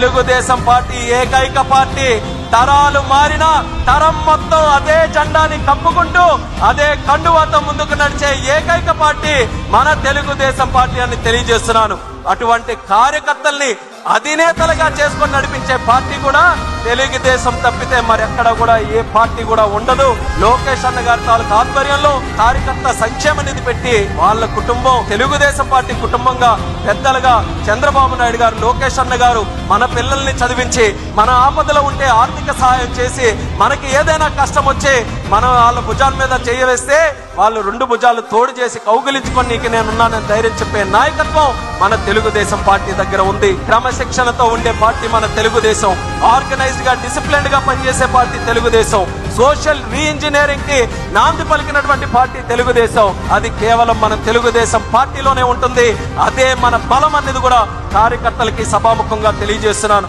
Telugu Desam party ఏకైక party. తరాలు మారినా తరం మొత్తం అదే జెండాని కప్పుకుంటూ అదే కండువాతో ముందుకు నడిచే ఏకైక పార్టీ మన తెలుగుదేశం పార్టీ అని తెలియజేస్తున్నాను. అటువంటి కార్యకర్తల్ని అధినేతలుగా చేసుకొని నడిపించే పార్టీ కూడా తెలుగుదేశం తప్పితే మరెక్కడ కూడా ఏ పార్టీ కూడా ఉండదు. లోకేష్ అన్న గారి తాలూకు ఆధ్వర్యంలో కార్యకర్త సంక్షేమ నిధి పెట్టి వాళ్ళ కుటుంబం తెలుగుదేశం పార్టీ కుటుంబంగా పెద్దలుగా చంద్రబాబు నాయుడు గారు, లోకేష్ అన్న గారు మన పిల్లల్ని చదివించి మన ఆపదలో ఉంటే ఆర్థిక సహాయం చేసి మనకి ఏదైనా కష్టం వచ్చి మనం వాళ్ళ భుజాల మీద చేయవేస్తే వాళ్ళు రెండు భుజాలు తోడు చేసి కౌగిలించుకొని నీకు నేనున్నానని ధైర్యం చెప్పే నాయకత్వం మన తెలుగుదేశం పార్టీ దగ్గర ఉంది. క్రమశిక్షణతో ఉండే పార్టీ మన తెలుగుదేశం. ఆర్గనైజ్డ్ గా డిసిప్లిన్డ్ గా పనిచేసే పార్టీ తెలుగుదేశం. సోషల్ రీఇంజనీరింగ్ కి నాంది పలికినటువంటి పార్టీ తెలుగుదేశం. అది కేవలం మన తెలుగుదేశం పార్టీలోనే ఉంటుంది. అదే మన బలం అనేది కూడా కార్యకర్తలకి సభాముఖంగా తెలియజేస్తున్నాను.